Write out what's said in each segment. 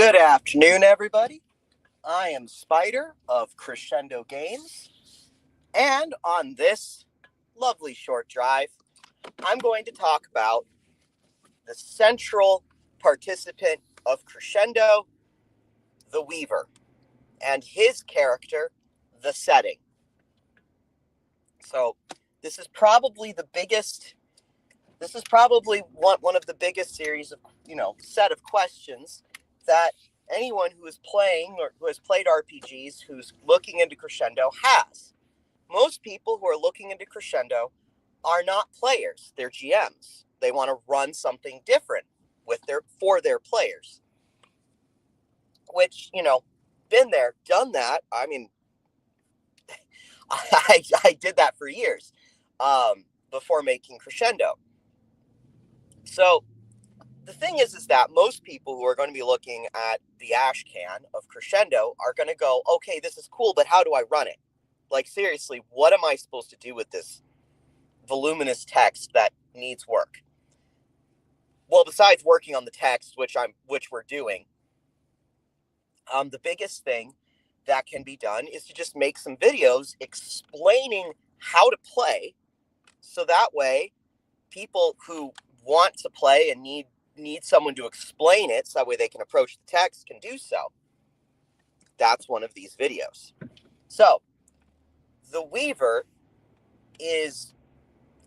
Good afternoon, everybody. I am Spider of Crescendo Games, and on this lovely short drive, I'm going to talk about the central participant of Crescendo, the Weaver, and his character, the Setting. So, this is probably one of the biggest series of, set of questions that anyone who is playing or who has played RPGs who's looking into Crescendo has. Most people who are looking into Crescendo are not players, they're GMs. They want to run something different for their players. Which, been there, done that. I mean, I did that for years before making Crescendo. So the thing is that most people who are going to be looking at the ash can of Crescendo are going to go, okay, this is cool, but how do I run it? Like, seriously, what am I supposed to do with this voluminous text that needs work? Well, besides working on the text, which we're doing, the biggest thing that can be done is to just make some videos explaining how to play, so that way people who want to play and need someone to explain it, so that way they can approach the text, can do so. That's one of these videos. So the Weaver is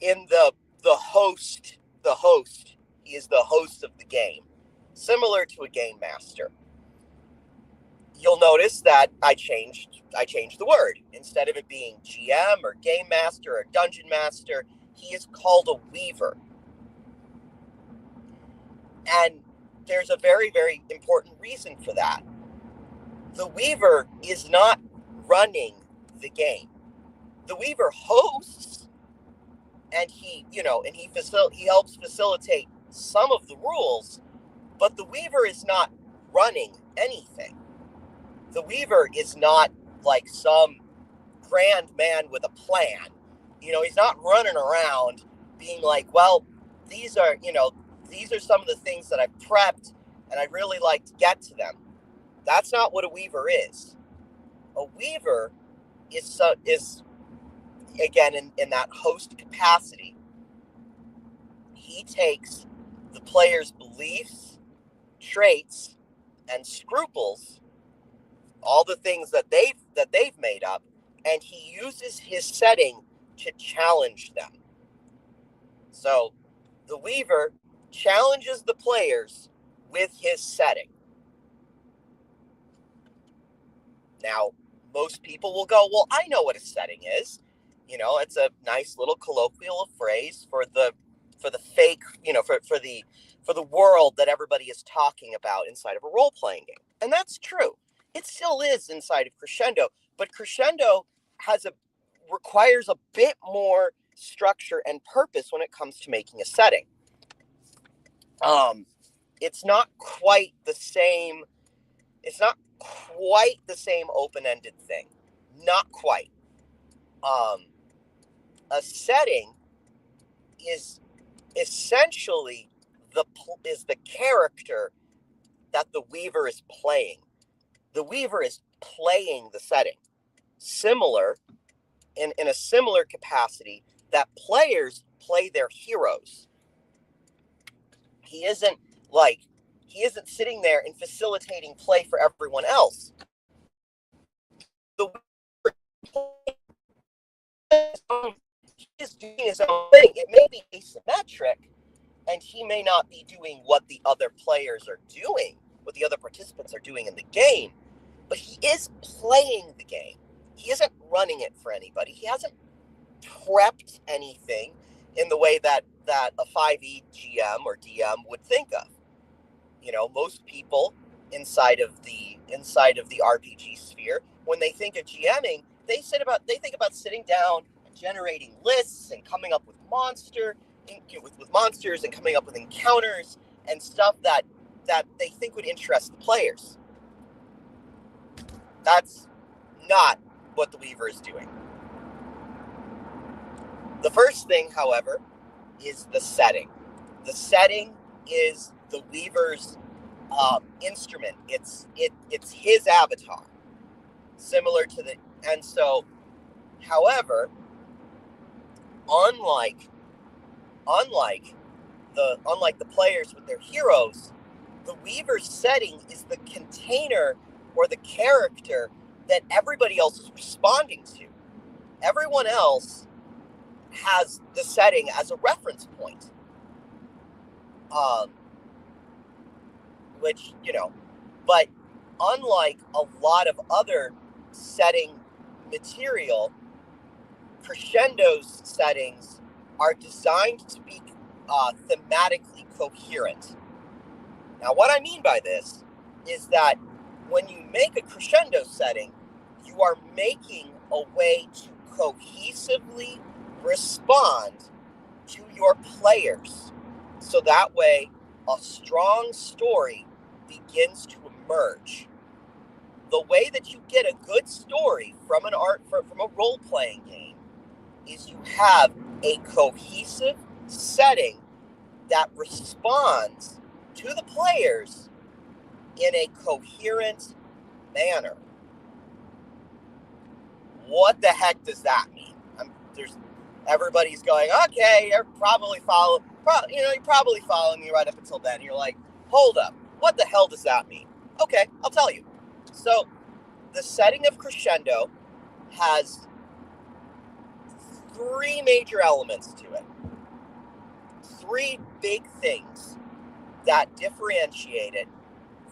in the host. He is the host of the game, similar to a game master. You'll notice that I changed the word. Instead of it being GM or game master or dungeon master, he is called a Weaver. And there's a very, very important reason for that. The Weaver is not running the game. The Weaver hosts, and he helps facilitate some of the rules, but the Weaver is not running anything. The Weaver is not like some grand man with a plan. He's not running around being like, well, these are some of the things that I've prepped, and I'd really like to get to them. That's not what a Weaver is. A Weaver is again, in that host capacity. He takes the player's beliefs, traits, and scruples, all the things that they've made up, and he uses his setting to challenge them. So the Weaver challenges the players with his setting. Now, most people will go, well, I know what a setting is. It's a nice little colloquial phrase for the fake, for the world that everybody is talking about inside of a role-playing game. And that's true. It still is inside of Crescendo, but Crescendo requires a bit more structure and purpose when it comes to making a setting. It's not quite the same. It's not quite the same open-ended thing. Not quite. A setting is essentially the character that the Weaver is playing. The Weaver is playing the setting, similar in a similar capacity that players play their heroes. He isn't sitting there and facilitating play for everyone else. The he is doing his own thing. It may be asymmetric, and he may not be doing what the other players are doing, what the other participants are doing in the game, but he is playing the game. He isn't running it for anybody. He hasn't prepped anything in the way that a 5e GM or DM would think of. Most people inside of the RPG sphere, when they think of GMing, they think about sitting down and generating lists and coming up with monsters and coming up with encounters and stuff that they think would interest the players. That's not what the Weaver is doing. The first thing, however, is the setting. The setting is the Weaver's instrument. It's his avatar, similar to the. And so, however, unlike unlike the players with their heroes, the Weaver's setting is the container or the character that everybody else is responding to. Everyone else has the setting as a reference point. Which, but unlike a lot of other setting material, Crescendo's settings are designed to be thematically coherent. Now, what I mean by this is that when you make a crescendo setting, you are making a way to cohesively respond to your players. So that way, a strong story begins to emerge. The way that you get a good story from a role-playing game is you have a cohesive setting that responds to the players in a coherent manner. What the heck does that mean? Everybody's going, okay, you're probably following me right up until then. You're like, hold up, what the hell does that mean? Okay, I'll tell you. So, the setting of Crescendo has three major elements to it. Three big things that differentiate it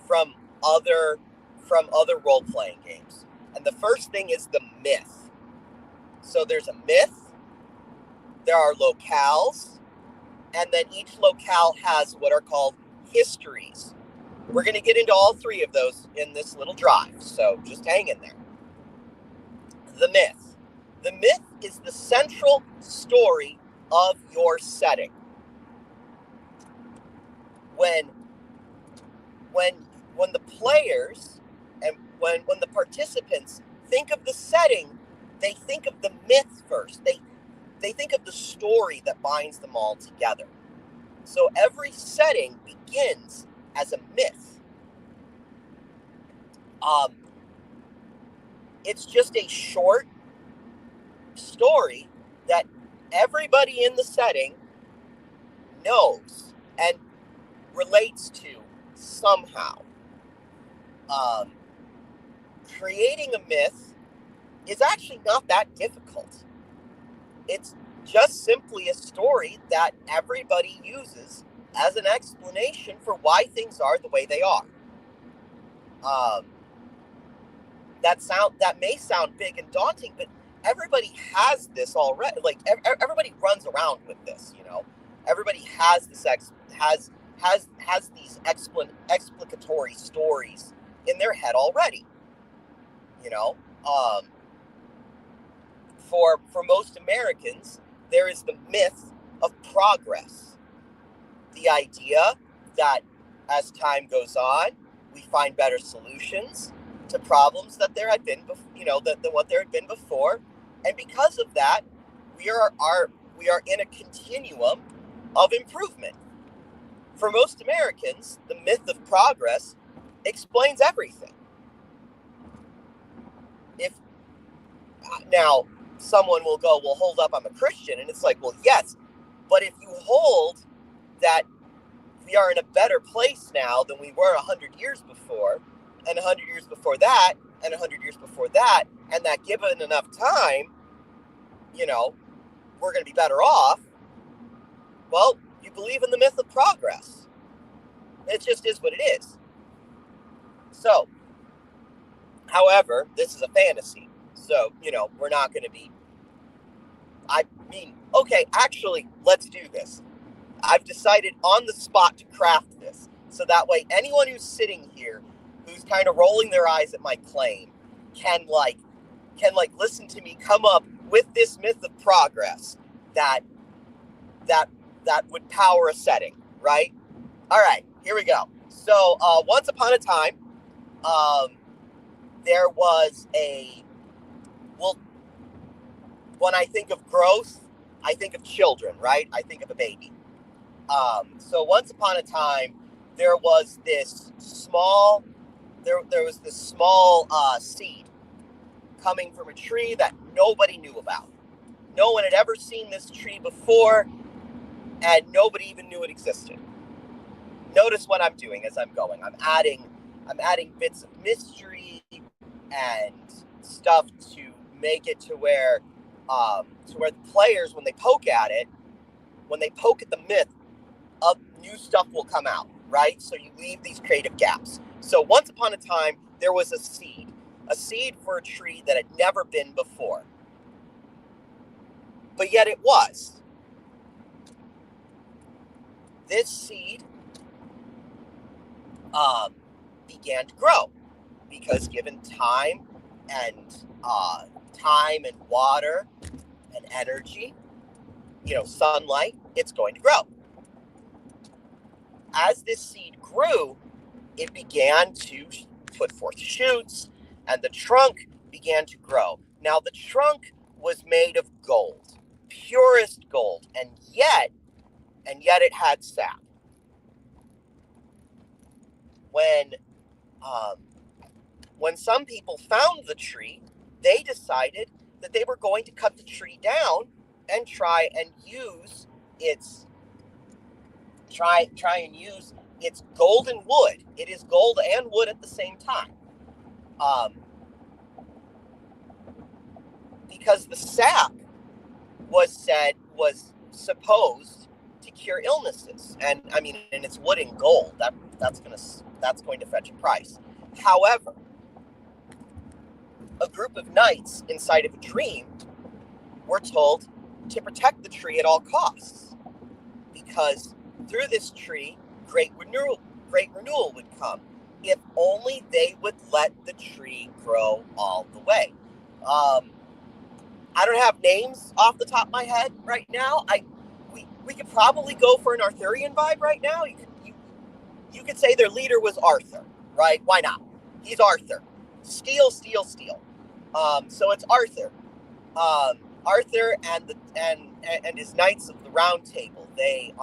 from other role-playing games. And the first thing is the myth. So there's a myth, there are locales, and then each locale has what are called histories. We're going to get into all three of those in this little drive, so just hang in there. The myth. The myth is the central story of your setting. When the players and when the participants think of the setting, they think of the myth first. They think of the story that binds them all together. So every setting begins as a myth. It's just a short story that everybody in the setting knows and relates to somehow. Creating a myth is actually not that difficult. It's just simply a story that everybody uses as an explanation for why things are the way they are. That may sound big and daunting, but everybody has this already. Like everybody runs around with this, Everybody has this has these explicatory stories in their head already. For most Americans, there is the myth of progress. The idea that as time goes on, we find better solutions to problems that there had been, than what there had been before, and because of that, we are in a continuum of improvement. For most Americans, the myth of progress explains everything. Now, someone will go, well, hold up, I'm a Christian. And it's like, well, yes, but if you hold that we are in a better place now than we were 100 years before, and 100 years before that, and 100 years before that, and that given enough time, we're going to be better off, well, you believe in the myth of progress. It just is what it is. So, however, this is a fantasy. So, we're not going to be, okay, actually, let's do this. I've decided on the spot to craft this. So that way, anyone who's sitting here, who's kind of rolling their eyes at my claim, can listen to me come up with this myth of progress that would power a setting, right? All right, here we go. So, once upon a time, there was when I think of growth, I think of children, right? I think of a baby. So once upon a time, there was this small seed coming from a tree that nobody knew about. No one had ever seen this tree before, and nobody even knew it existed. Notice what I'm doing as I'm going. I'm adding bits of mystery and stuff to make it to where the players, when they poke at the myth, new stuff will come out, right? So you leave these creative gaps. So once upon a time, there was a seed for a tree that had never been before. But yet it was. This seed began to grow because given time and water and energy, sunlight, it's going to grow. As this seed grew, it began to put forth shoots, and the trunk began to grow. Now, the trunk was made of gold, purest gold, and yet it had sap. When some people found the tree, they decided that they were going to cut the tree down and try and use its golden wood. It is gold and wood at the same time. Because the sap was supposed to cure illnesses, and it's wood and gold. That's going to fetch a price. However, a group of knights inside of a dream were told to protect the tree at all costs, because through this tree, great renewal would come if only they would let the tree grow all the way. I don't have names off the top of my head right now. We could probably go for an Arthurian vibe right now. You could say their leader was Arthur, right? Why not? He's Arthur. Steel. So it's Arthur. Arthur and his Knights of the Round Table. They,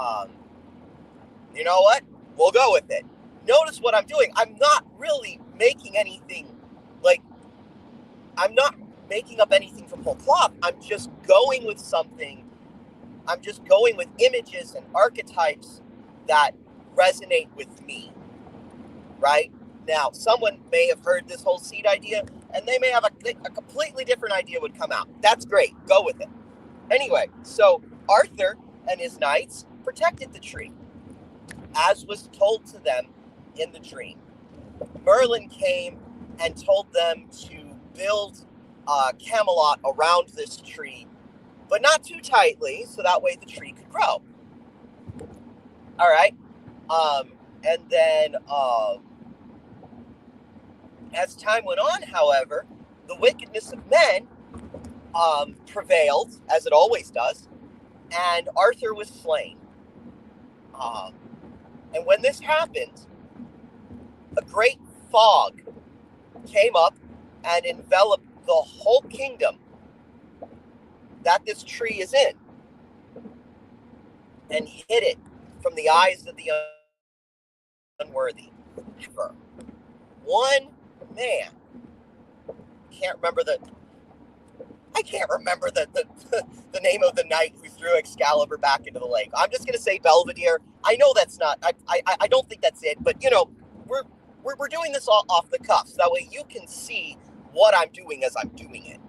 you know what? We'll go with it. Notice what I'm doing. I'm not really making anything, I'm not making up anything from whole cloth. I'm just going with something. I'm just going with images and archetypes that resonate with me, right? Now, someone may have heard this whole seed idea, and they may have a completely different idea would come out. That's great. Go with it. Anyway, so Arthur and his knights protected the tree, as was told to them in the dream. Merlin came and told them to build Camelot around this tree, but not too tightly, so that way the tree could grow. All right. And then as time went on, however, the wickedness of men prevailed, as it always does, and Arthur was slain. And when this happened, a great fog came up and enveloped the whole kingdom that this tree is in, and hid it from the eyes of the unworthy. For one man, I can't remember the name of the knight who threw Excalibur back into the lake. I'm just gonna say Belvedere. I know that's not. I don't think that's it. But we're doing this all off the cuff, so that way you can see what I'm doing as I'm doing it.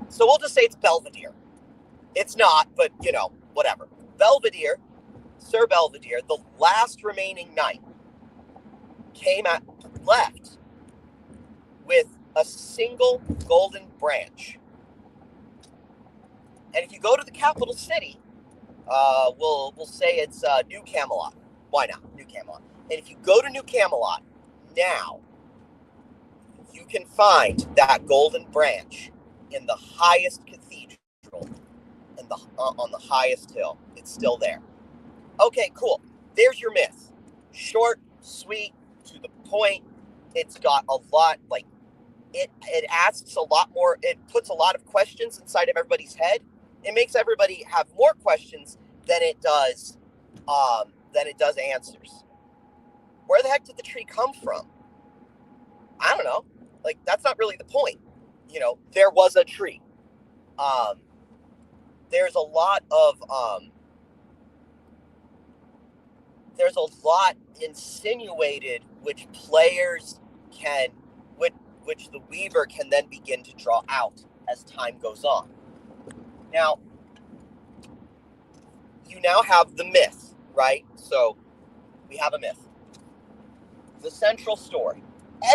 So we'll just say it's Belvedere. It's not, but whatever. Belvedere, Sir Belvedere, the last remaining knight, left with a single golden branch. And if you go to the capital city, we'll say it's New Camelot. Why not? New Camelot. And if you go to New Camelot now, you can find that golden branch in the highest cathedral, on the highest hill. It's still there. Okay, cool. There's your myth. Short, sweet, to the point. It's got a lot, it asks a lot more. It puts a lot of questions inside of everybody's head. It makes everybody have more questions than it does answers. where the heck did the tree come from? I don't know. Like, that's not really the point. There was a tree. There's a lot insinuated which the Weaver can then begin to draw out as time goes on. Now, you now have the myth, right? So we have a myth. The central story.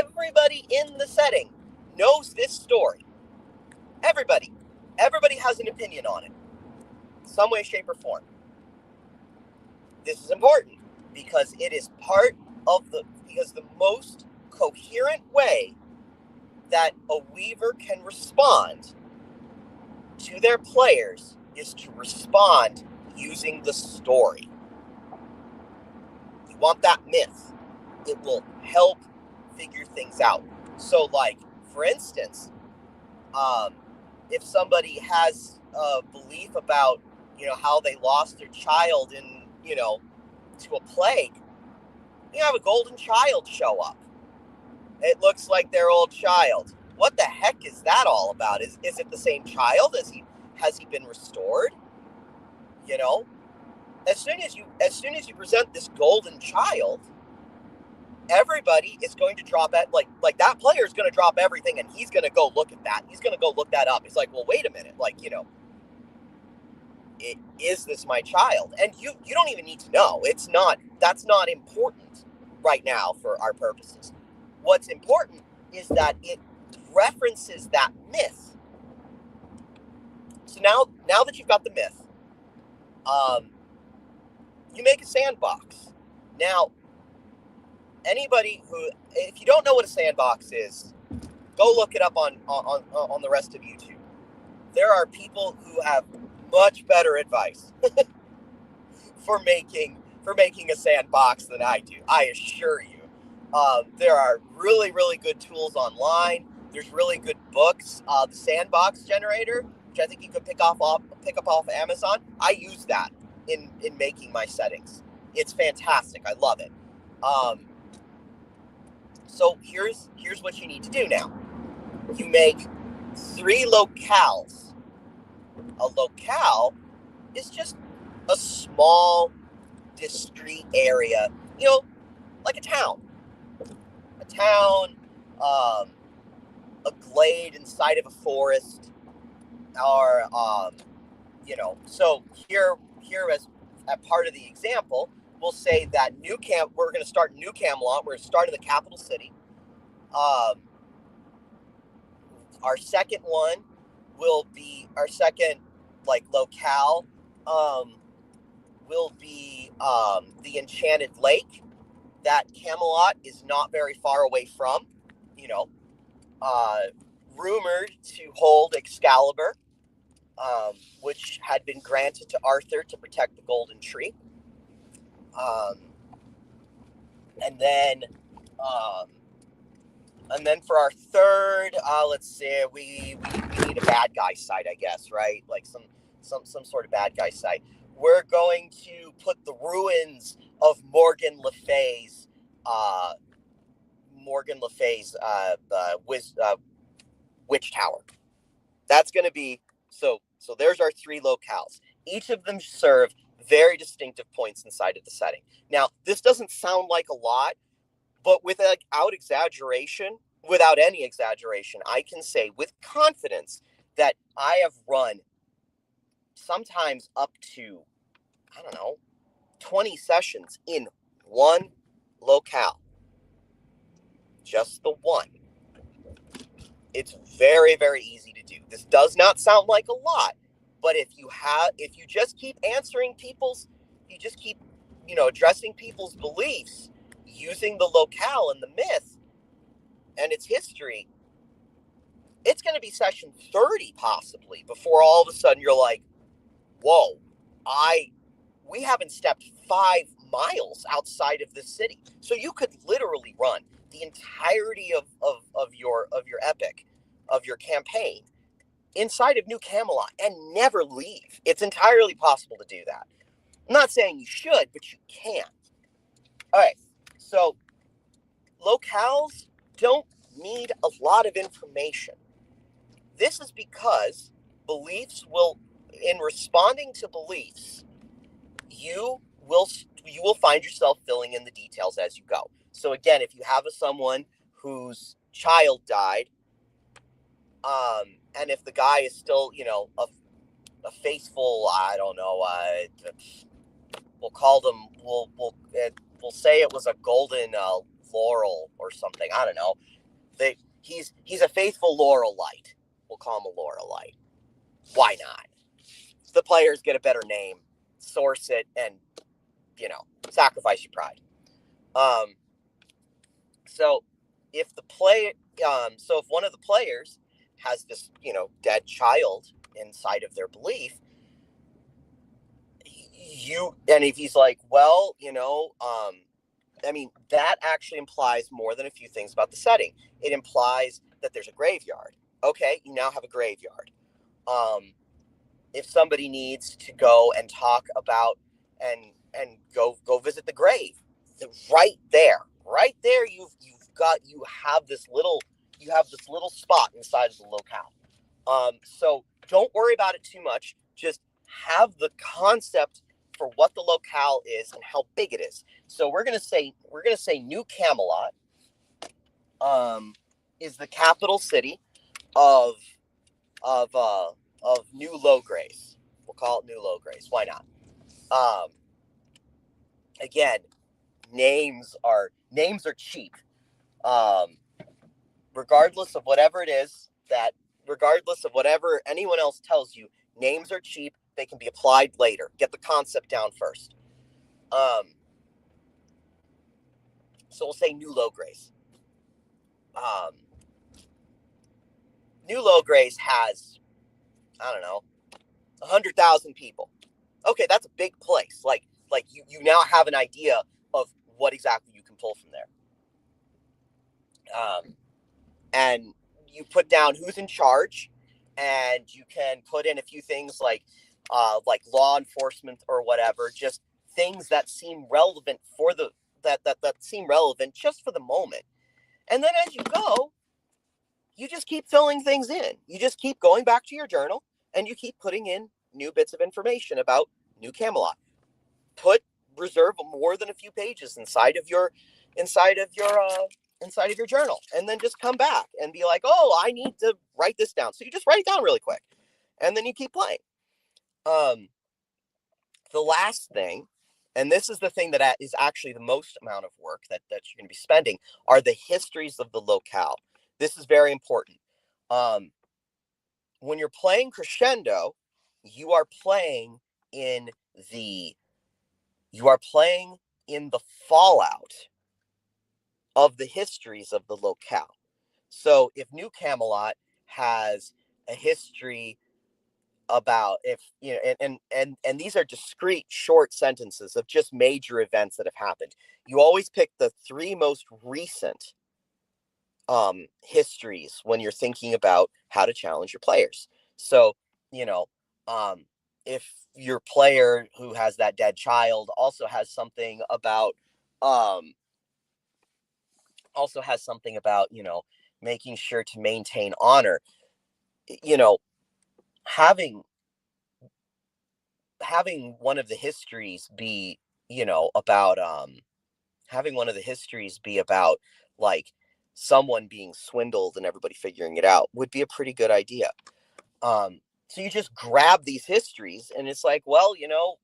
Everybody in the setting knows this story. Everybody has an opinion on it, some way, shape, or form. This is important because it is because the most coherent way that a Weaver can respond to their players is to respond using the story. You want that myth. It will help figure things out. So, like, for instance, if somebody has a belief about, how they lost their child to a plague, you have a golden child show up. It looks like their old child. What the heck is that all about? Is it the same child? Has he been restored? As soon as you present this golden child, everybody is going to drop it. Like that player is going to drop everything, and he's going to go look at that. He's going to go look that up. He's like, well, wait a minute. Is this my child? And you don't even need to know. That's not important right now for our purposes. What's important is that it references that myth. So now that you've got the myth, you make a sandbox. Now, if you don't know what a sandbox is, go look it up on the rest of YouTube. There are people who have much better advice for making a sandbox than I do. I assure you. There are really, really good tools online. There's really good books. The Sandbox Generator, which I think you could pick up off Amazon. I use that in making my settings. It's fantastic. I love it. So here's what you need to do now. You make 3 locales. A locale is just a small, discrete area, like a town. A glade inside of a forest, or So here as a part of the example, we'll say that we're going to start New Camelot. We're going to start in the capital city. Our second one will be locale. Will be the Enchanted Lake that Camelot is not very far away from. Rumored to hold Excalibur, which had been granted to Arthur to protect the Golden Tree. And then for our third, let's say we need a bad guy site, I guess, right? Like some sort of bad guy site. We're going to put the ruins of Morgan Le Fay's Witch Tower. That's going to be so. There's our 3 locales. Each of them serve very distinctive points inside of the setting. Now, this doesn't sound like a lot, but without any exaggeration, I can say with confidence that I have run sometimes up to, 20 sessions in one locale. Just the one. It's very, very easy to do. This does not sound like a lot, but if you just keep addressing people's beliefs using the locale and the myth and its history, it's going to be session 30 possibly before all of a sudden you're like, whoa, we haven't stepped 5 miles outside of this city. So you could literally run the entirety of your epic, of your campaign, inside of New Camelot and never leave. It's entirely possible to do that. I'm not saying you should, but you can. All right. So locales don't need a lot of information. This is because beliefs will, in responding to beliefs, you will find yourself filling in the details as you go. So again, if you have someone whose child died, and if the guy is still, a faithful, I don't know, we'll call them, we'll say it was a golden laurel or something. I don't know. He's a faithful Laurelite. We'll call him a Laurelite. Why not? The players get a better name, source it, and sacrifice your pride. So if if one of the players has this, dead child inside of their belief, and if he's like, well, that actually implies more than a few things about the setting. It implies that there's a graveyard. Okay, you now have a graveyard. If somebody needs to go and talk about and go visit the grave, right there, you have this little spot inside of the locale. So don't worry about it too much. Just have the concept for what the locale is and how big it is. So we're gonna say New Camelot is the capital city of New Logres. We'll call it New Logres. Why not? Again, names are cheap. Regardless of whatever anyone else tells you, names are cheap. They can be applied later. Get the concept down first. So we'll say New Logres. New Logres has, I don't know, 100,000 people. Okay, that's a big place. Like you now have an idea of what exactly you can pull from there. And you put down who's in charge, and you can put in a few things like law enforcement or whatever, just things that seem relevant that seem relevant just for the moment. And then as you go, you just keep filling things in. You just keep going back to your journal and you keep putting in new bits of information about New Camelot. Reserve more than a few pages inside of your journal, and then just come back and be like, oh, I need to write this down. So you just write it down really quick, and then you keep playing. The last thing, and this is the thing that is actually the most amount of work that you're going to be spending, are the histories of the locale. This is very important. When you're playing Crescendo, you are playing in the fallout of the histories of the locale. So if New Camelot has a history about, and these are discrete short sentences of just major events that have happened, you always pick the three most recent histories when you're thinking about how to challenge your players. So if your player who has that dead child also has something about making sure to maintain honor, having one of the histories be about like someone being swindled and everybody figuring it out would be a pretty good idea. So you just grab these histories and it's like, well,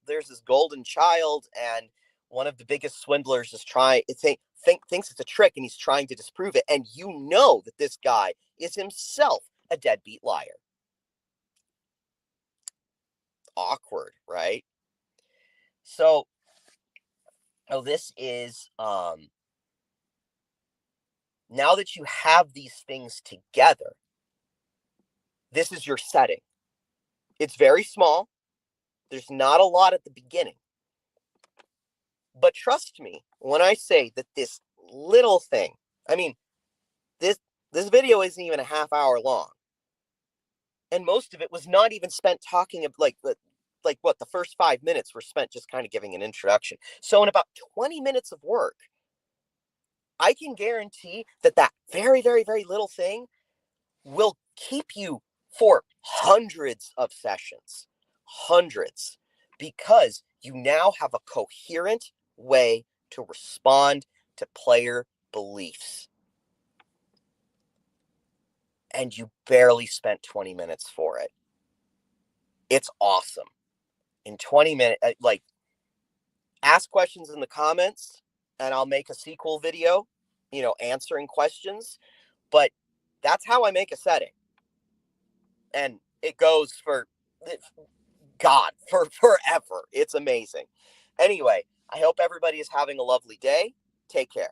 there's this golden child, and one of the biggest swindlers is thinks it's a trick, and he's trying to disprove it. And that this guy is himself a deadbeat liar. Awkward, right? So, this is, now that you have these things together, this is your setting. It's very small. There's not a lot at the beginning. But trust me when I say that this little thing, this video isn't even a half hour long. And most of it was not even spent talking of the first 5 minutes were spent just kind of giving an introduction. So in about 20 minutes of work, I can guarantee that that very, very, very little thing will keep you for hundreds of sessions, hundreds, because you now have a coherent way to respond to player beliefs. And you barely spent 20 minutes for it. It's awesome. In 20 minutes, like, ask questions in the comments and I'll make a sequel video, answering questions. But that's how I make a setting. And it goes for God, for forever. It's amazing. Anyway, I hope everybody is having a lovely day. Take care.